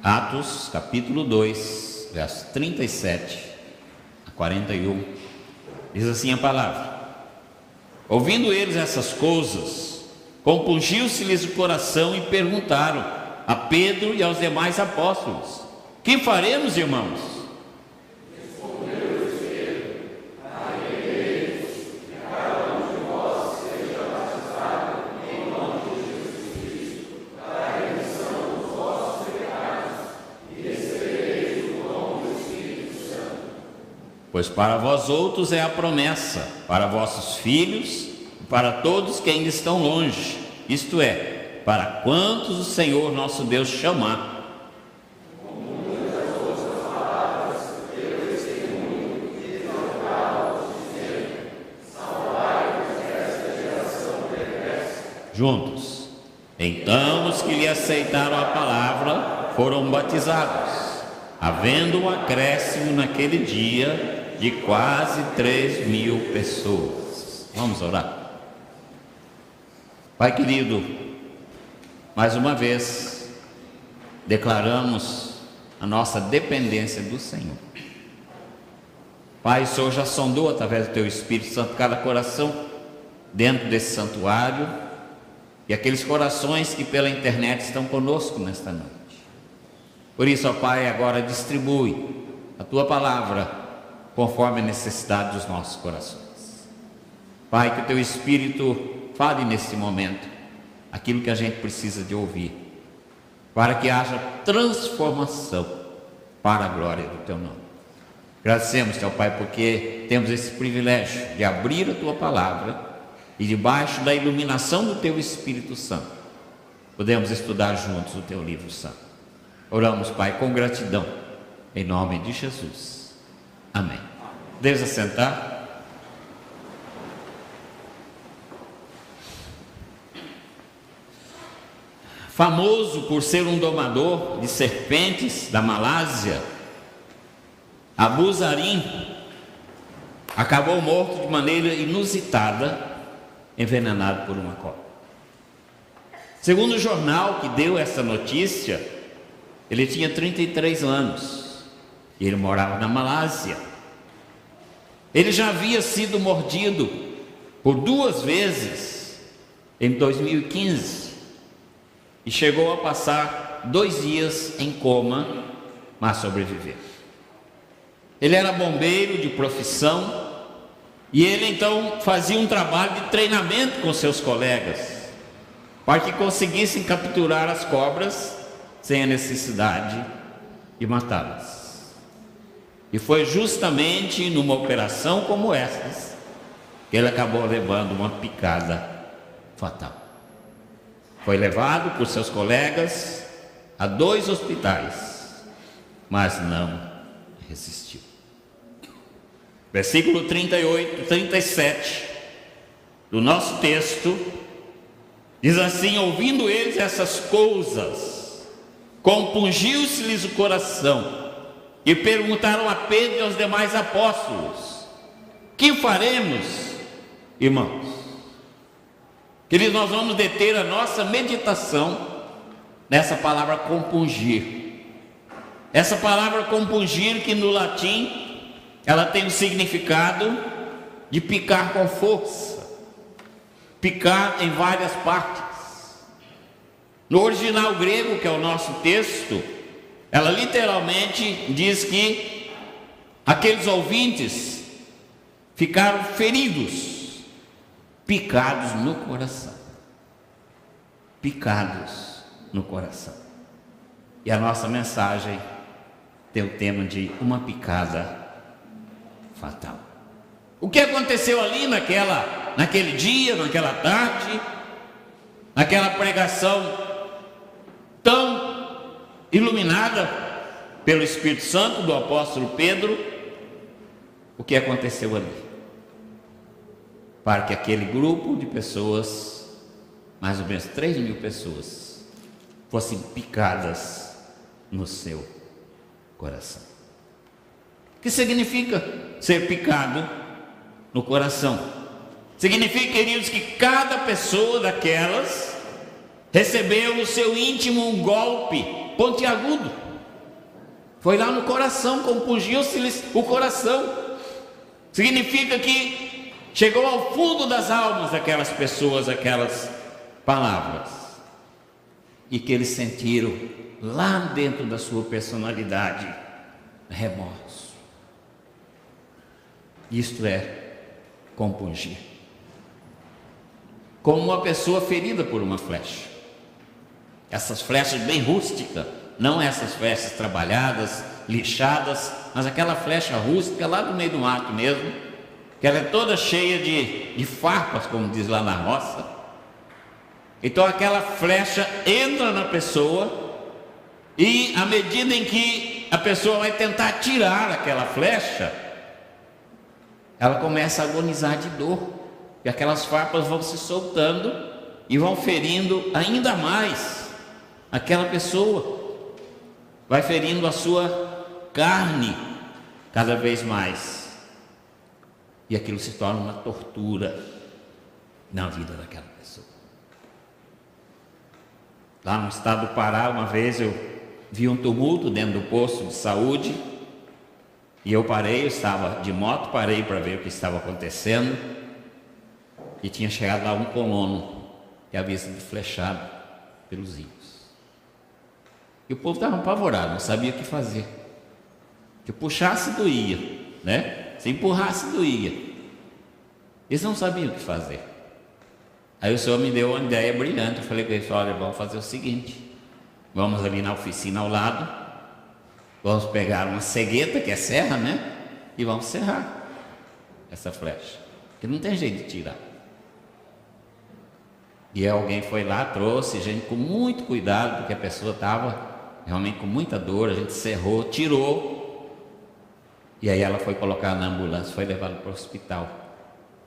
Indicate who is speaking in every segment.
Speaker 1: Atos capítulo 2, versos 37 a 41, diz assim a palavra: ouvindo eles essas coisas, compungiu-se-lhes o coração e perguntaram a Pedro e aos demais apóstolos: que faremos, irmãos?
Speaker 2: Respondeu-lhes Pedro: arrependei-vos e cada um de vós seja batizado em nome de Jesus Cristo para a remissão dos vossos pecados e recebereis o dom do Espírito Santo.
Speaker 1: Pois para vós outros é a promessa, para vossos filhos e para todos que ainda estão longe, isto é, para quantos o Senhor nosso Deus chamar. Juntos. Então os que lhe aceitaram a palavra foram batizados, havendo um acréscimo naquele dia de quase 3.000 pessoas. Vamos orar. Pai querido, mais uma vez declaramos a nossa dependência do Senhor. Pai, o Senhor já sondou através do Teu Espírito Santo cada coração dentro desse santuário e aqueles corações que pela internet estão conosco nesta noite. Por isso, ó Pai, agora distribui a Tua palavra conforme a necessidade dos nossos corações. Pai, que o Teu Espírito fale nesse momento aquilo que a gente precisa de ouvir, para que haja transformação para a glória do Teu nome. Agradecemos, Teu Pai, porque temos esse privilégio de abrir a Tua palavra e debaixo da iluminação do Teu Espírito Santo podemos estudar juntos o Teu livro santo. Oramos, Pai, com gratidão, em nome de Jesus. Amém. Deus assentar. Famoso por ser um domador de serpentes da Malásia, Abu Zarin acabou morto de maneira inusitada, envenenado por uma cobra. Segundo o jornal que deu essa notícia, ele tinha 33 anos e ele morava na Malásia. Ele já havia sido mordido por 2 vezes em 2015 e chegou a passar 2 dias em coma, mas sobreviveu. Ele era bombeiro de profissão e ele então fazia um trabalho de treinamento com seus colegas para que conseguissem capturar as cobras sem a necessidade de matá-las. E foi justamente numa operação como essa que ele acabou levando uma picada fatal. Foi levado por seus colegas a 2 hospitais, mas não resistiu. Versículo 38, 37 do nosso texto diz assim: ouvindo eles essas coisas, compungiu-se-lhes o coração e perguntaram a Pedro e aos demais apóstolos: que faremos, irmãos? Queridos, nós vamos deter a nossa meditação nessa palavra compungir. Essa palavra compungir, que no latim ela tem o significado de picar com força, picar em várias partes. No original grego, que é o nosso texto, ela literalmente diz que aqueles ouvintes ficaram feridos, picados no coração. Picados no coração. E a nossa mensagem tem o tema de uma picada fatal. O que aconteceu ali naquele dia, naquela tarde, naquela pregação tão iluminada pelo Espírito Santo do apóstolo Pedro? O que aconteceu ali? Para que aquele grupo de pessoas, mais ou menos 3.000 pessoas, fossem picadas no seu coração. O que significa ser picado no coração? Significa, queridos, que cada pessoa daquelas recebeu no seu íntimo um golpe pontiagudo. Foi lá no coração, compungiu-se-lhes o coração. Significa que chegou ao fundo das almas daquelas pessoas, aquelas palavras, e que eles sentiram lá dentro da sua personalidade remorso. Isto é compungir. Como uma pessoa ferida por uma flecha. Essas flechas bem rústicas, não essas flechas trabalhadas, lixadas, mas aquela flecha rústica lá do meio do mato mesmo, que ela é toda cheia de farpas, como diz lá na roça. Então aquela flecha entra na pessoa, e à medida em que a pessoa vai tentar tirar aquela flecha, ela começa a agonizar de dor, e aquelas farpas vão se soltando e vão ferindo ainda mais aquela pessoa, vai ferindo a sua carne cada vez mais, e aquilo se torna uma tortura na vida daquela pessoa. Lá no estado do Pará, uma vez eu vi um tumulto dentro do posto de saúde, e eu parei, eu estava de moto, parei para ver o que estava acontecendo, e tinha chegado lá um colono que havia sido flechado pelos índios. E o povo estava apavorado, não sabia o que fazer. Se puxasse, doía, né? Se empurrasse, doía. Eles não sabiam o que fazer. Aí o Senhor me deu uma ideia brilhante. Eu falei com eles: olha, vamos fazer o seguinte, vamos ali na oficina ao lado, vamos pegar uma cegueta, que é serra, né? E vamos serrar essa flecha, que não tem jeito de tirar. E alguém foi lá, trouxe, gente, com muito cuidado, porque a pessoa estava realmente com muita dor, a gente serrou, tirou, e aí ela foi colocada na ambulância, foi levada para o hospital,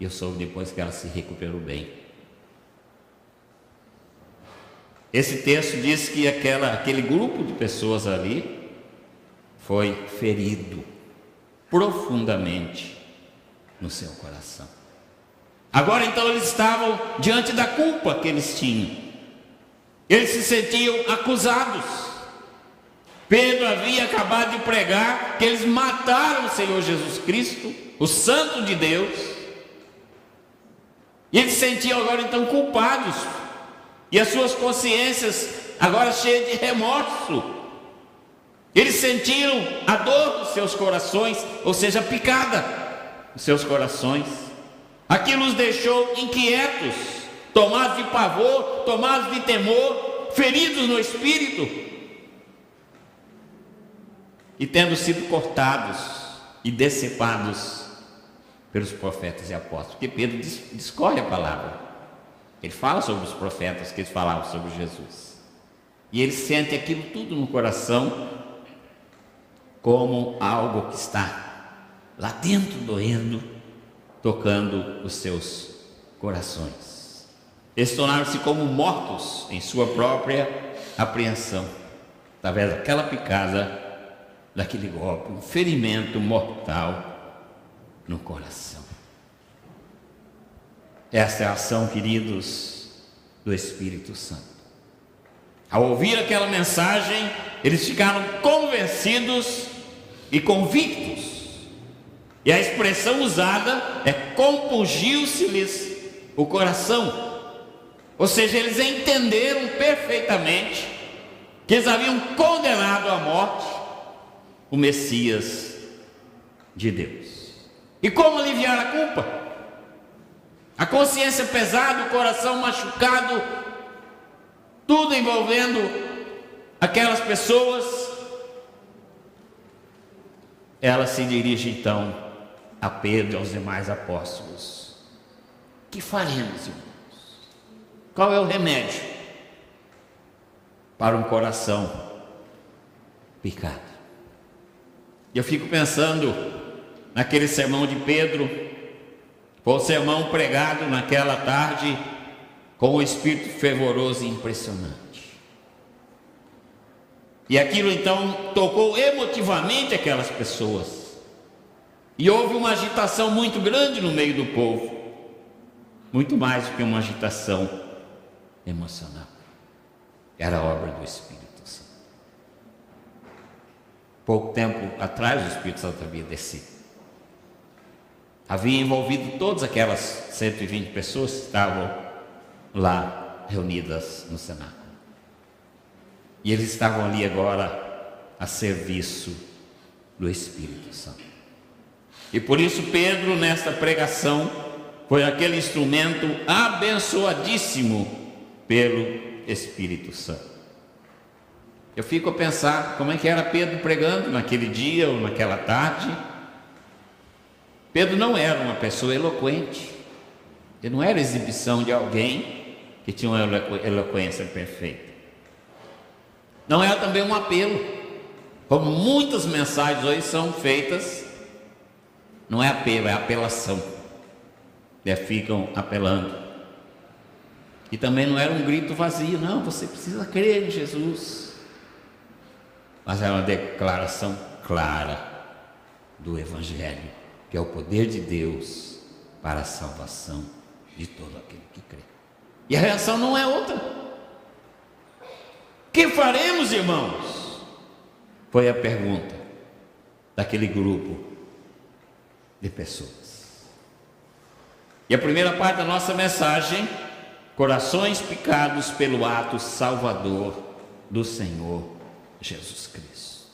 Speaker 1: e eu soube depois que ela se recuperou bem. Esse texto diz que aquele grupo de pessoas ali foi ferido profundamente no seu coração. Agora então eles estavam diante da culpa que eles tinham. Eles se sentiam acusados. Pedro havia acabado de pregar que eles mataram o Senhor Jesus Cristo, o Santo de Deus. E eles se sentiam agora então culpados. E as suas consciências agora cheias de remorso. Eles sentiram a dor dos seus corações, ou seja, a picada dos seus corações. Aquilo os deixou inquietos, tomados de pavor, tomados de temor, feridos no espírito, e tendo sido cortados e decepados pelos profetas e apóstolos. Porque Pedro discorre a palavra, ele fala sobre os profetas que eles falavam sobre Jesus, e ele sente aquilo tudo no coração como algo que está lá dentro doendo, tocando os seus corações. Eles tornaram-se como mortos em sua própria apreensão, através daquela picada, daquele golpe, um ferimento mortal no coração. Esta é a ação, queridos, do Espírito Santo. Ao ouvir aquela mensagem, eles ficaram convencidos e convictos. E a expressão usada é compungiu-se-lhes o coração. Ou seja, eles entenderam perfeitamente que eles haviam condenado à morte o Messias de Deus. E como aliviar a culpa? A consciência pesada, o coração machucado, tudo envolvendo aquelas pessoas. Ela se dirige então a Pedro e aos demais apóstolos: que faremos, irmãos? Qual é o remédio para um coração picado? E eu fico pensando naquele sermão de Pedro, foi o sermão pregado naquela tarde com o espírito fervoroso e impressionante. E aquilo então tocou emotivamente aquelas pessoas. E houve uma agitação muito grande no meio do povo, muito mais do que uma agitação emocional. Era a obra do Espírito Santo. pouco tempo atrás o Espírito Santo havia descido. Havia envolvido todas aquelas 120 pessoas que estavam lá reunidas no cenáculo. E eles estavam ali agora a serviço do Espírito Santo. E por isso Pedro, nesta pregação, foi aquele instrumento abençoadíssimo pelo Espírito Santo. Eu fico a pensar como é que era Pedro pregando naquele dia ou naquela tarde. Pedro não era uma pessoa eloquente. Ele não era exibição de alguém que tinha uma eloquência perfeita. Não era também um apelo, como muitas mensagens hoje são feitas. Não é apelo, é apelação. Ficam apelando. E também não era um grito vazio, não, você precisa crer em Jesus. Mas era uma declaração clara do Evangelho, que é o poder de Deus para a salvação de todo aquele que crê. E a reação não é outra. Que faremos, irmãos? Foi a pergunta daquele grupo de pessoas. E a primeira parte da nossa mensagem: corações picados pelo ato salvador do Senhor Jesus Cristo.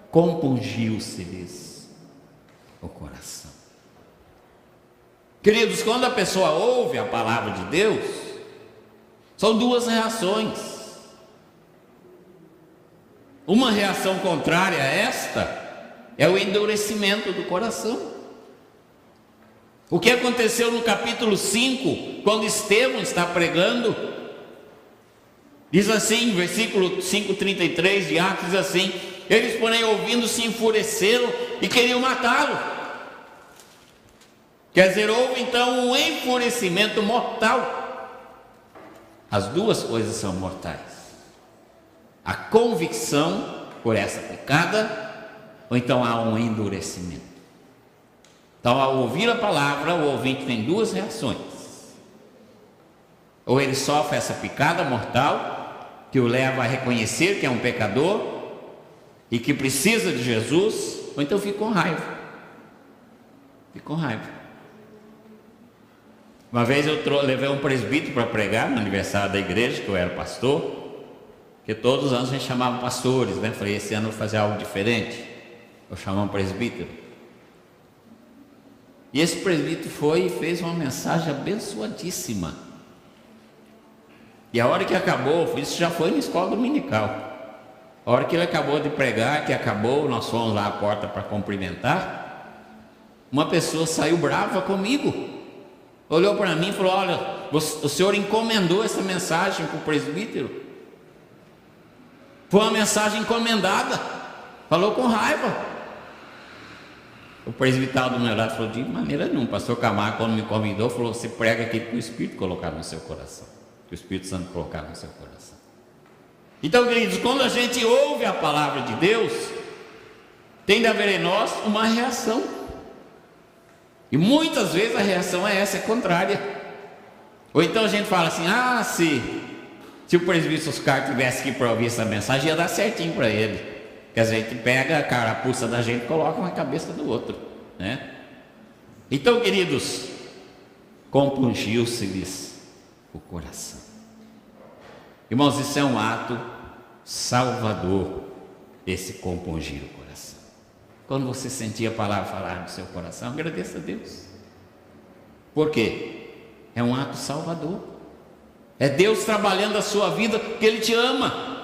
Speaker 1: Compungiu-se-lhes o coração. Queridos, quando a pessoa ouve a palavra de Deus, são duas reações. Uma reação contrária a esta é o endurecimento do coração. O que aconteceu no capítulo 5, quando Estevão está pregando, diz assim, versículo 5:33 de Atos, diz assim: eles, porém, ouvindo, se enfureceram e queriam matá-lo. Quer dizer, houve então um enfurecimento mortal. As duas coisas são mortais: a convicção por essa pecada, ou então há um endurecimento. Então, ao ouvir a palavra, o ouvinte tem duas reações: ou ele sofre essa picada mortal, que o leva a reconhecer que é um pecador e que precisa de Jesus, ou então fica com raiva. Fica com raiva. Uma vez eu levei um presbítero para pregar no aniversário da igreja, que eu era pastor, que todos os anos a gente chamava pastores, né? Falei, esse ano eu vou fazer algo diferente, vou chamar um presbítero. E esse presbítero foi e fez uma mensagem abençoadíssima. E a hora que acabou, isso já foi na escola dominical, a hora que ele acabou de pregar, que acabou, nós fomos lá à porta para cumprimentar. Uma pessoa saiu brava comigo, olhou para mim e falou: olha, o senhor encomendou essa mensagem para o presbítero? Foi uma mensagem encomendada. Falou com raiva. O presbítero do meu lado falou: de maneira nenhuma. O pastor Camargo, quando me convidou, falou: você prega aquilo que o Espírito colocar no seu coração, que o Espírito Santo colocar no seu coração. Então, queridos, quando a gente ouve a palavra de Deus, tem de haver em nós uma reação. E muitas vezes a reação é essa, é contrária. Ou então a gente fala assim: ah, se o presbítero Oscar tivesse aqui para ouvir essa mensagem, ia dar certinho para ele. Que a gente pega a carapuça da gente e coloca na cabeça do outro, né? Então, queridos, compungiu-se-lhes o coração. Irmãos, isso é um ato salvador, esse compungir o coração. Quando você sentir a palavra falar no seu coração, agradeça a Deus. Por quê? É um ato salvador. É Deus trabalhando a sua vida porque Ele te ama.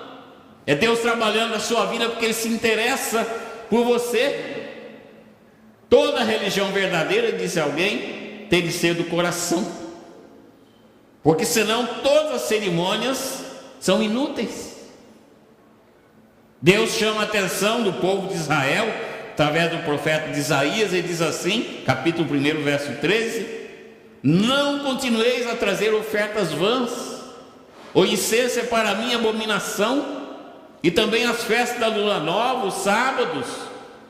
Speaker 1: É Deus trabalhando a sua vida porque Ele se interessa por você. Toda religião verdadeira, disse alguém, tem de ser do coração, porque senão todas as cerimônias são inúteis. Deus chama a atenção do povo de Israel através do profeta de Isaías. Ele diz assim, capítulo 1, verso 13: não continueis a trazer ofertas vãs, o incenso é para mim abominação, e também as festas da lua nova, os sábados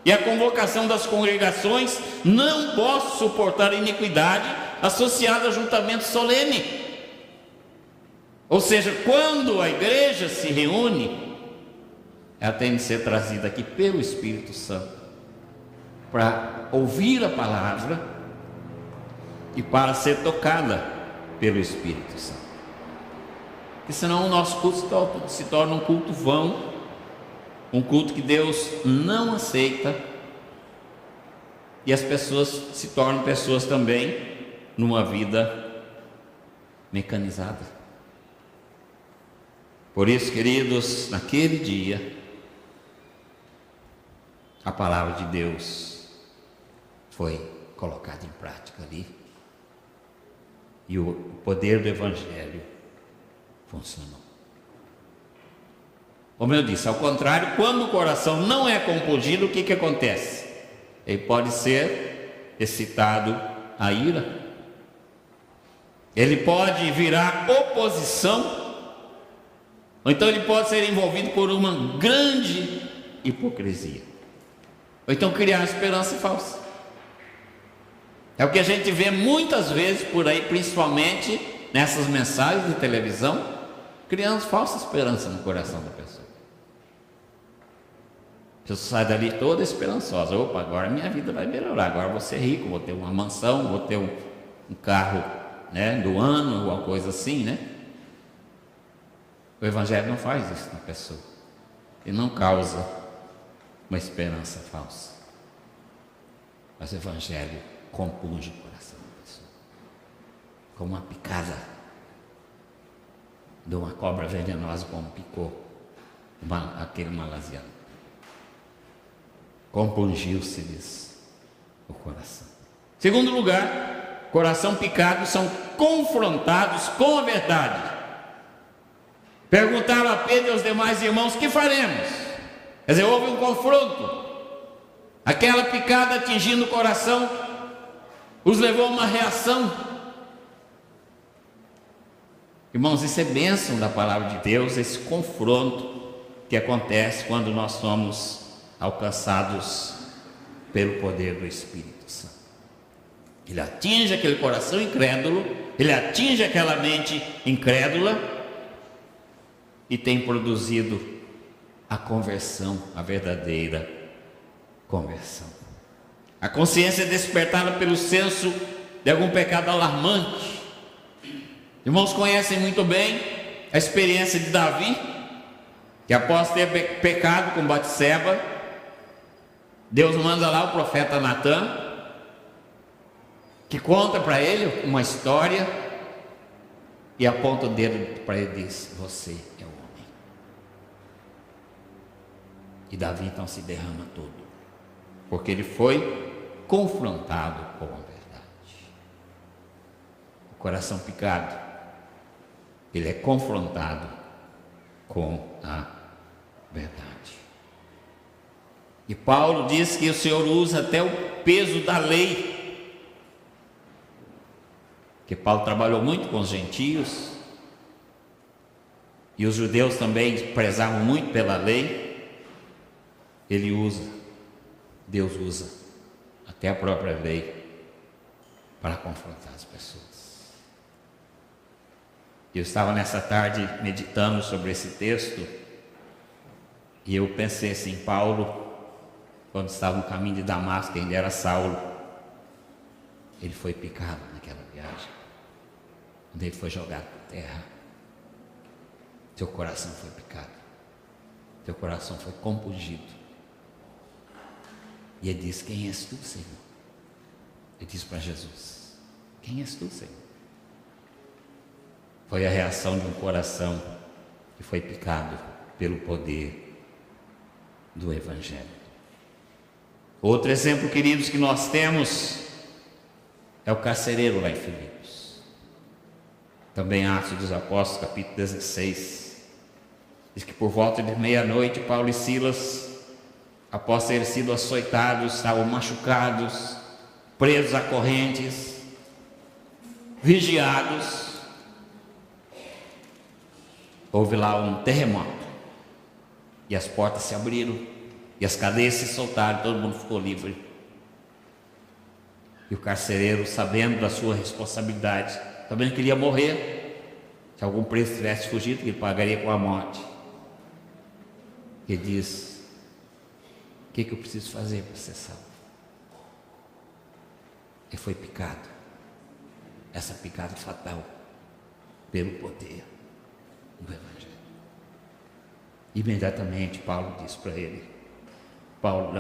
Speaker 1: e a convocação das congregações. Não posso suportar iniquidade associada a juntamento solene. Ou seja, quando a igreja se reúne, ela tem de ser trazida aqui pelo Espírito Santo, para ouvir a palavra e para ser tocada pelo Espírito Santo. Porque senão o nosso culto se torna um culto vão, um culto que Deus não aceita, e as pessoas se tornam pessoas também numa vida mecanizada. Por isso, queridos, naquele dia, a palavra de Deus foi colocada em prática ali, e o poder do Evangelho funcionou. Como eu disse, ao contrário, quando o coração não é compungido, o que acontece? Ele pode ser excitado à ira, ele pode virar oposição, ou então ele pode ser envolvido por uma grande hipocrisia, ou então criar esperança falsa. É o que a gente vê muitas vezes por aí, principalmente nessas mensagens de televisão, criando falsa esperança no coração da pessoa. A pessoa sai dali toda esperançosa. Opa, agora minha vida vai melhorar, agora vou ser rico, vou ter uma mansão, vou ter um carro, né, do ano, alguma coisa assim, né? O Evangelho não faz isso na pessoa, ele não causa uma esperança falsa, mas o Evangelho compunge o coração da pessoa, como uma picada de uma cobra venenosa, como picou aquele malaziano. Compungiu-se-lhes o coração. Segundo lugar, coração picado são confrontados com a verdade. Perguntaram a Pedro e aos demais irmãos: que faremos? Quer dizer, houve um confronto. Aquela picada atingindo o coração os levou a uma reação. Irmãos, isso é bênção da palavra de Deus, esse confronto que acontece quando nós somos alcançados pelo poder do Espírito Santo. Ele atinge aquele coração incrédulo, ele atinge aquela mente incrédula e tem produzido a conversão, a verdadeira conversão. A consciência é despertada pelo senso de algum pecado alarmante. Irmãos conhecem muito bem a experiência de Davi, que após ter pecado com Batseba, Deus manda lá o profeta Natã, que conta para ele uma história e aponta o dedo para ele e diz: você é o homem. E Davi então se derrama todo, porque ele foi confrontado com a verdade. O coração picado, ele é confrontado com a verdade. E Paulo diz que o Senhor usa até o peso da lei, que Paulo trabalhou muito com os gentios, e os judeus também prezavam muito pela lei. Deus usa até a própria lei para confrontar as pessoas. Eu estava nessa tarde meditando sobre esse texto, e eu pensei assim: Paulo, quando estava no caminho de Damasco, ainda era Saulo, ele foi picado naquela viagem, quando ele foi jogado por terra. Teu coração foi picado, teu coração foi compungido, e ele disse: quem és tu, Senhor? Ele disse para Jesus: quem és tu, Senhor? Foi a reação de um coração que foi picado pelo poder do Evangelho. Outro exemplo, queridos, que nós temos é o carcereiro lá em Filipos. Também Atos dos Apóstolos, capítulo 16. Diz que por volta de meia-noite, Paulo e Silas, após terem sido açoitados, estavam machucados, presos a correntes, vigiados. Houve lá um terremoto, e as portas se abriram, e as cadeias se soltaram, todo mundo ficou livre. E o carcereiro, sabendo da sua responsabilidade, sabendo que ele ia morrer, se algum preso tivesse fugido, ele pagaria com a morte, que diz: o que eu preciso fazer para ser salvo? Ele foi picado, essa picada fatal, pelo poder do Evangelho. Imediatamente Paulo diz para ele: Paulo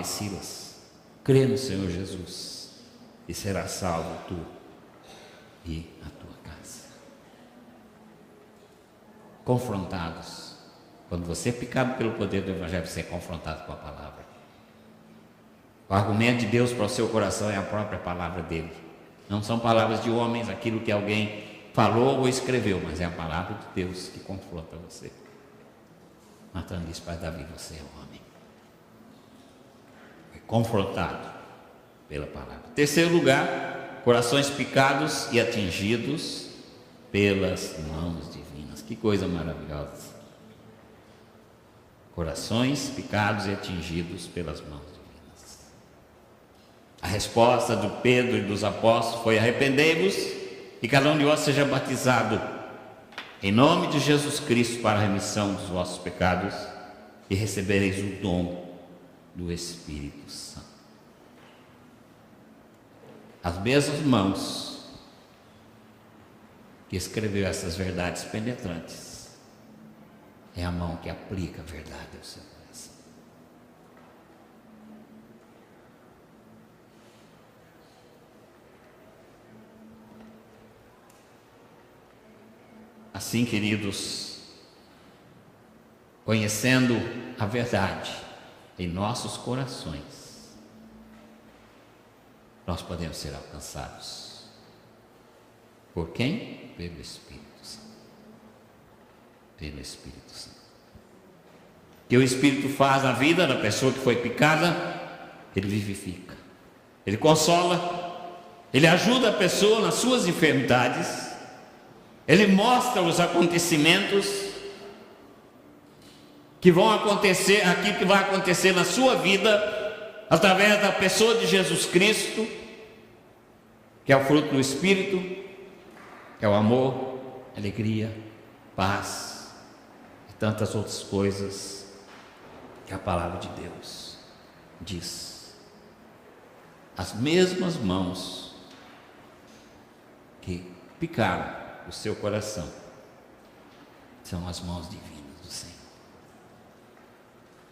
Speaker 1: e Silas, crê no Senhor Jesus e serás salvo tu e a tua casa. Confrontados. Quando você é picado pelo poder do Evangelho, você é confrontado com a palavra. O argumento de Deus para o seu coração é a própria palavra dele. Não são palavras de homens, aquilo que alguém falou ou escreveu, mas é a palavra de Deus que confronta você. Natan disse para Davi: você é homem. Foi confrontado pela palavra. Terceiro lugar, corações picados e atingidos pelas mãos divinas. Que coisa maravilhosa. Corações picados e atingidos pelas mãos divinas. A resposta do Pedro e dos apóstolos foi: arrependei-vos e cada um de vós seja batizado em nome de Jesus Cristo para a remissão dos vossos pecados e recebereis o dom do Espírito Santo. As mesmas mãos que escreveu essas verdades penetrantes é a mão que aplica a verdade ao seu coração. Assim, queridos, conhecendo a verdade em nossos corações, nós podemos ser alcançados. Por quem? Pelo Espírito Santo. Pelo Espírito Santo. O que o Espírito faz na vida da pessoa que foi picada? Ele vivifica, ele consola, ele ajuda a pessoa nas suas enfermidades, ele mostra os acontecimentos que vão acontecer, aquilo que vai acontecer na sua vida, através da pessoa de Jesus Cristo, que é o fruto do Espírito, que é o amor, alegria, paz e tantas outras coisas que a palavra de Deus diz. As mesmas mãos que picaram o seu coração são as mãos divinas do Senhor.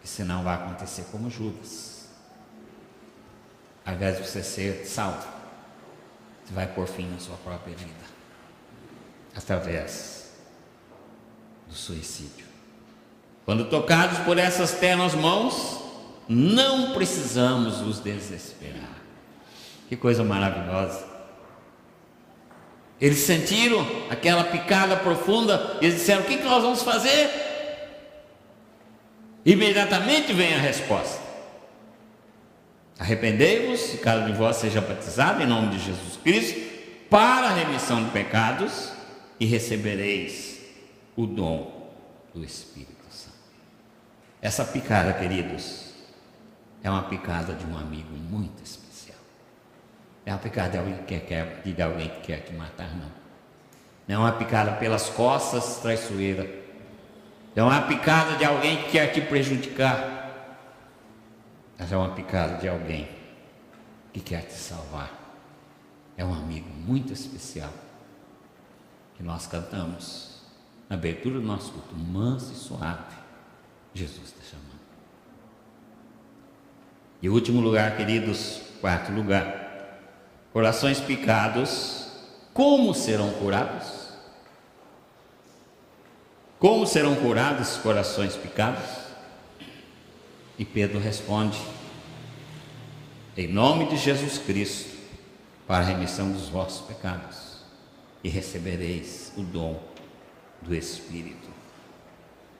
Speaker 1: Que senão vai acontecer como Judas. Ao invés de você ser salvo, você vai pôr fim na sua própria vida através do suicídio. Quando tocados por essas ternas mãos, não precisamos nos desesperar. Que coisa maravilhosa. Eles sentiram aquela picada profunda e eles disseram: o que nós vamos fazer? Imediatamente vem a resposta: arrependei-vos e cada um de vós seja batizado em nome de Jesus Cristo para a remissão de pecados e recebereis o dom do Espírito Santo. Essa picada, queridos, é uma picada de um amigo muito especial. É uma picada de alguém que quer te matar, não. Não é uma picada pelas costas traiçoeira. É uma picada de alguém que quer te prejudicar. Mas é uma picada de alguém que quer te salvar. É um amigo muito especial que nós cantamos na abertura do nosso culto: manso e suave, Jesus está chamando. E o último lugar, queridos, quarto lugar, corações picados, como serão curados? Como serão curados os corações picados? E Pedro responde: em nome de Jesus Cristo, para a remissão dos vossos pecados, e recebereis o dom do Espírito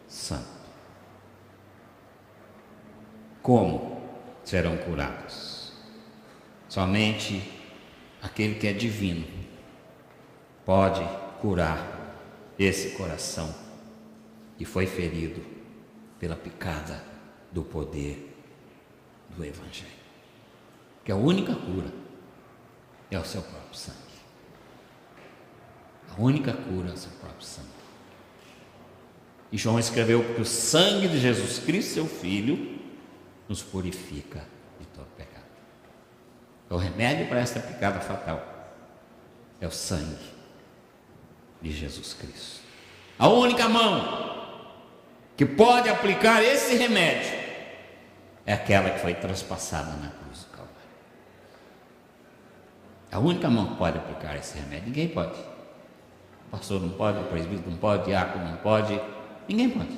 Speaker 1: Santo. Como serão curados? Somente aquele que é divino pode curar esse coração que foi ferido pela picada do poder do Evangelho. Que a única cura é o seu próprio sangue. A única cura é o seu próprio sangue. E João escreveu: porque o sangue de Jesus Cristo, seu Filho, nos purifica de todo pecado. O remédio para esta picada fatal é o sangue de Jesus Cristo. A única mão que pode aplicar esse remédio é aquela que foi traspassada na cruz do Calvário. A única mão que pode aplicar esse remédio. Ninguém pode. O pastor não pode, o presbítero não pode, o diácono não pode, ninguém pode.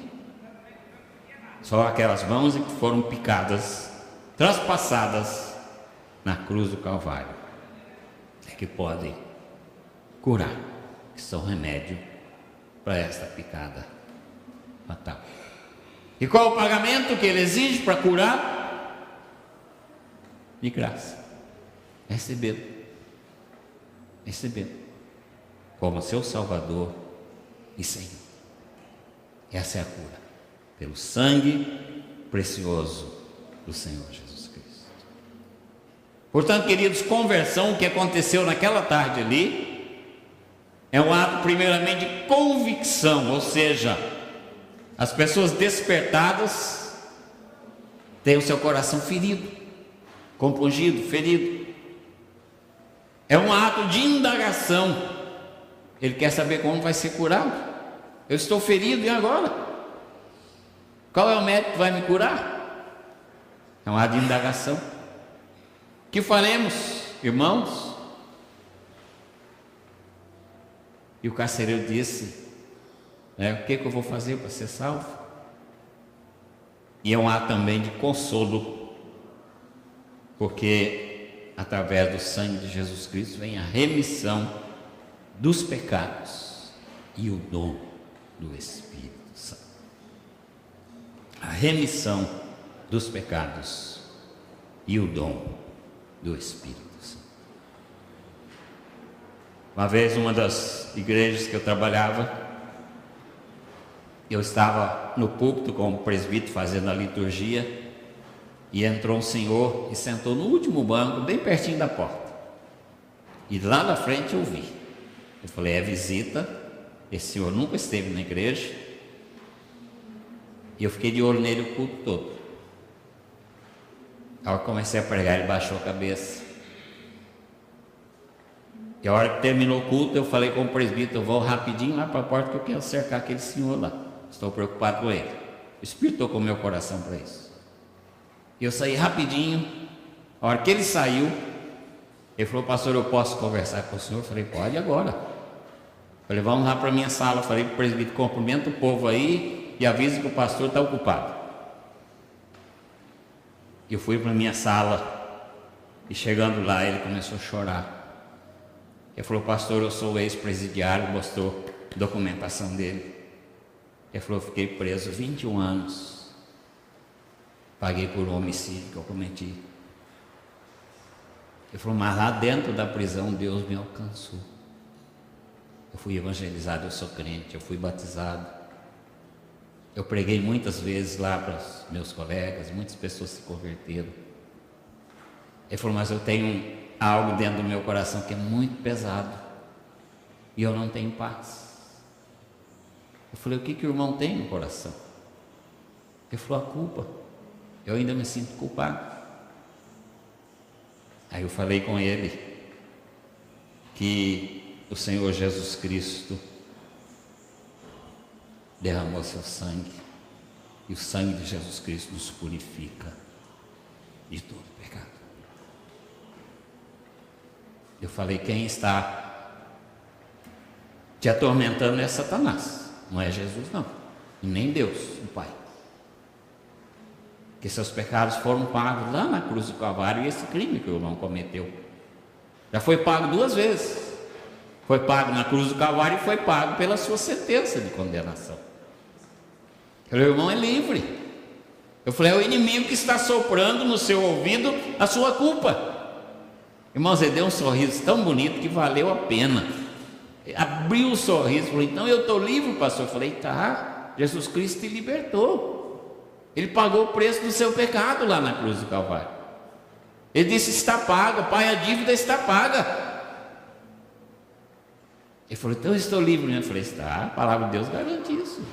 Speaker 1: Só aquelas mãos que foram picadas, traspassadas na cruz do Calvário é que podem curar, que são remédio para esta picada fatal. E qual o pagamento que ele exige para curar? De graça. Recebê-lo como seu Salvador e Senhor. Essa é a cura, pelo sangue precioso do Senhor Jesus Cristo. Portanto, queridos, conversão, o que aconteceu naquela tarde ali, é um ato primeiramente de convicção, ou seja, as pessoas despertadas têm o seu coração ferido, compungido, ferido. É um ato de indagação. Ele quer saber como vai ser curado. Eu estou ferido, e agora? Qual é o médico que vai me curar? É um ato de indagação. O que faremos, irmãos? E o carcereiro disse: o que eu vou fazer para ser salvo? E é um ato também de consolo, porque através do sangue de Jesus Cristo vem a remissão dos pecados e o dom do Espírito Santo. A remissão dos pecados e o dom do Espírito Santo. Uma vez, uma das igrejas que eu trabalhava, eu estava no púlpito como presbítero fazendo a liturgia, e entrou um senhor e sentou no último banco, bem pertinho da porta. E lá na frente eu vi. Eu falei: é visita, esse senhor nunca esteve na igreja. E eu fiquei de olho nele o culto todo. A hora que comecei a pregar, ele baixou a cabeça. E a hora que terminou o culto, eu falei com o presbítero: eu vou rapidinho lá para a porta, que eu quero cercar aquele senhor lá. Estou preocupado com ele. O Espírito tocou meu coração para isso. E eu saí rapidinho. A hora que ele saiu, ele falou: pastor, eu posso conversar com o senhor? Eu falei: pode agora. Eu falei: vamos lá para a minha sala. Eu falei para o presbítero: cumprimenta o povo aí e avisa que o pastor está ocupado. Eu fui para a minha sala, e chegando lá, ele começou a chorar. Ele falou: pastor, eu sou ex-presidiário. Mostrou a documentação dele. Ele falou: fiquei preso 21 anos. Paguei por um homicídio que eu cometi. Ele falou: mas lá dentro da prisão Deus me alcançou. Eu fui evangelizado, eu sou crente, eu fui batizado. Eu preguei muitas vezes lá para os meus colegas, muitas pessoas se converteram. Ele falou: mas eu tenho algo dentro do meu coração que é muito pesado, e eu não tenho paz. Eu falei: o que o irmão tem no coração? Ele falou: a culpa. Eu ainda me sinto culpado. Aí eu falei com ele que o Senhor Jesus Cristo derramou seu sangue, e o sangue de Jesus Cristo nos purifica de todo pecado. Eu falei: quem está te atormentando é Satanás, não é Jesus não, e nem Deus, o Pai. Que seus pecados foram pagos lá na cruz do Calvário, e esse crime que o irmão cometeu já foi pago 2 vezes. Foi pago na cruz do Calvário e foi pago pela sua sentença de condenação. Eu falei: o irmão é livre. Eu falei: é o inimigo que está soprando no seu ouvido a sua culpa. Irmãos, ele deu um sorriso tão bonito que valeu a pena. Abriu o sorriso, falou: então eu estou livre, pastor? Eu falei: tá, Jesus Cristo te libertou. Ele pagou o preço do seu pecado lá na cruz do Calvário. Ele disse: está pago, Pai, a dívida está paga. Ele falou: então eu estou livre. Eu falei: está, a palavra de Deus garante isso.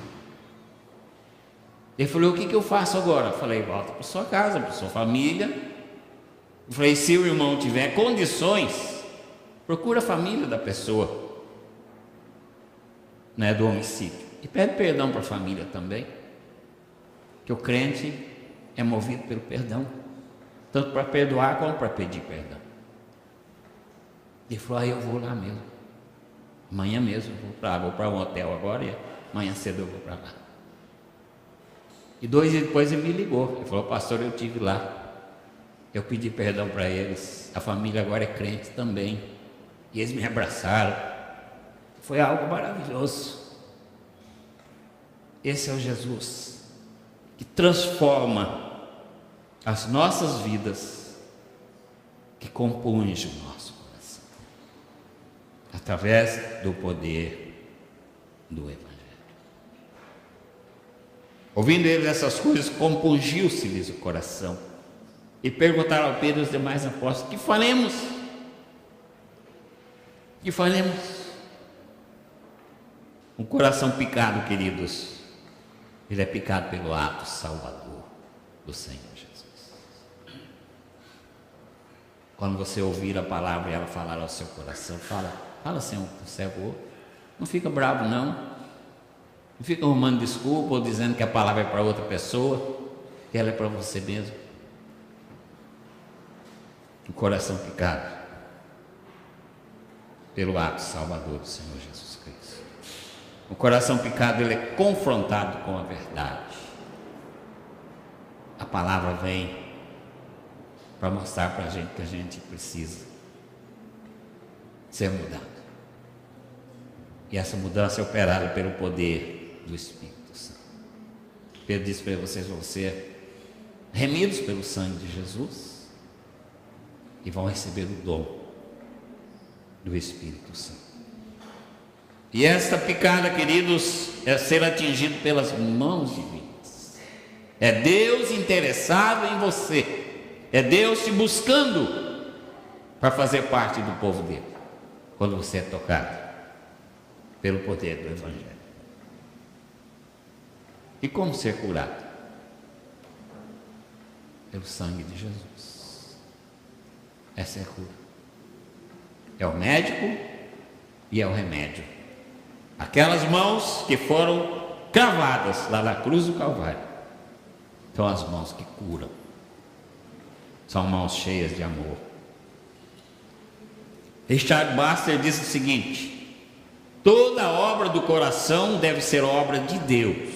Speaker 1: Ele falou: o que eu faço agora? Eu falei: volta para sua casa, para sua família. Eu falei: se o irmão tiver condições, procura a família da pessoa, né, do homicídio, e pede perdão para a família também, que o crente é movido pelo perdão, tanto para perdoar como para pedir perdão. Ele falou: eu vou lá mesmo, amanhã mesmo eu vou para um hotel agora, e amanhã cedo eu vou para lá. E 2 dias depois ele me ligou, ele falou: pastor, eu estive lá, eu pedi perdão para eles, a família agora é crente também, e eles me abraçaram, foi algo maravilhoso. Esse é o Jesus que transforma as nossas vidas, que compunge o nosso coração, através do poder do Evangelho. Ouvindo eles essas coisas, compungiu-se-lhes o coração, e perguntaram a Pedro e os demais apóstolos: que faremos? Que faremos? Um coração picado, queridos, ele é picado pelo ato salvador do Senhor Jesus. Quando você ouvir a palavra e ela falar ao seu coração, fala assim ao servo, não fica bravo não. Não fica arrumando desculpa ou dizendo que a palavra é para outra pessoa, que ela é para você mesmo. O coração picado pelo ato salvador do Senhor Jesus Cristo. O coração picado, ele é confrontado com a verdade. A palavra vem para mostrar para a gente que a gente precisa ser mudado. E essa mudança é operada pelo poder do Espírito Santo. Pedro disse para vocês: vão ser remidos pelo sangue de Jesus e vão receber o dom do Espírito Santo. E esta picada, queridos, é ser atingido pelas mãos divinas. É Deus interessado em você, é Deus te buscando para fazer parte do povo dele, quando você é tocado pelo poder do Evangelho. E como ser curado? Pelo sangue de Jesus. Essa é a cura. É o médico e é o remédio. Aquelas mãos que foram cravadas lá na cruz do Calvário são as mãos que curam. São mãos cheias de amor. Richard Baxter disse o seguinte: toda obra do coração deve ser obra de Deus.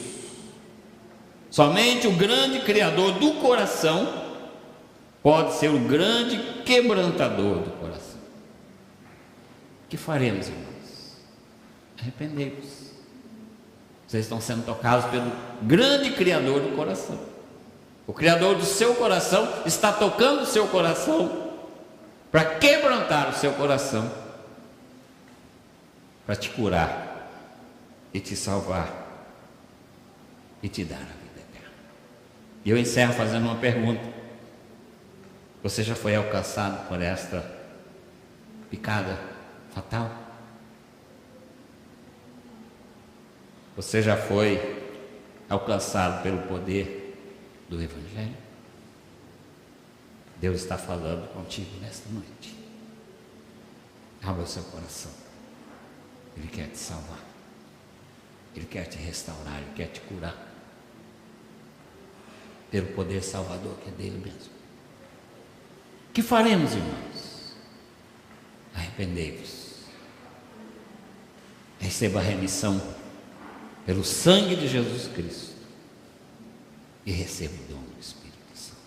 Speaker 1: Somente o grande Criador do coração pode ser o grande quebrantador do coração. O que faremos, irmãos? Arrependei-vos. Vocês estão sendo tocados pelo grande Criador do coração. O Criador do seu coração está tocando o seu coração para quebrantar o seu coração, para te curar e te salvar e te dar a vida eterna. E eu encerro fazendo uma pergunta: você já foi alcançado por esta picada fatal? Você já foi alcançado pelo poder do Evangelho? Deus está falando contigo nesta noite. Abra o seu coração. Ele quer te salvar. Ele quer te restaurar. Ele quer te curar. Pelo poder salvador que é dele mesmo. O que faremos, irmãos? Arrependei-vos. Receba a remissão pelo sangue de Jesus Cristo e receba o dom do Espírito Santo.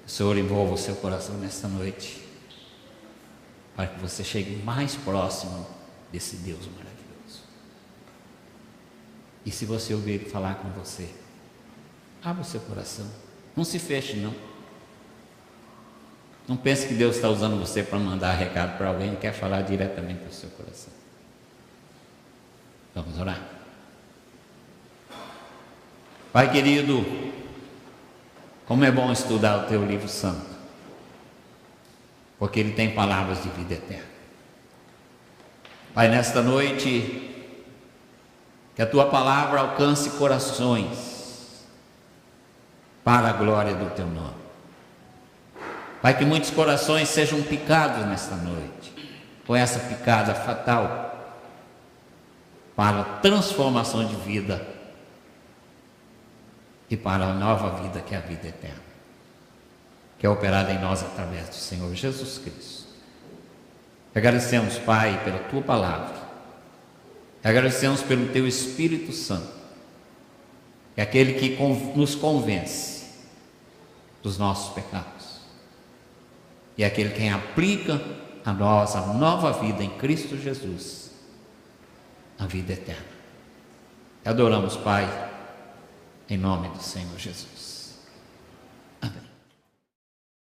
Speaker 1: O Senhor envolva o seu coração nesta noite, para que você chegue mais próximo desse Deus maravilhoso. E se você ouvir Ele falar com você, abra o seu coração, não se feche não. Não pense que Deus está usando você para mandar recado para alguém, Ele quer falar diretamente para o seu coração. Vamos orar? Pai querido, como é bom estudar o Teu livro santo, porque ele tem palavras de vida eterna. Pai, nesta noite, Que a tua palavra alcance corações para a glória do teu nome. Pai, que muitos corações sejam picados nesta noite, com essa picada fatal, para a transformação de vida e para a nova vida que é a vida eterna, que é operada em nós através do Senhor Jesus Cristo. Agradecemos, Pai, pela tua palavra, agradecemos pelo teu Espírito Santo, que é aquele que nos convence dos nossos pecados, e é aquele quem aplica a nós a nova vida em Cristo Jesus, a vida eterna. Adoramos, Pai, em nome do Senhor Jesus.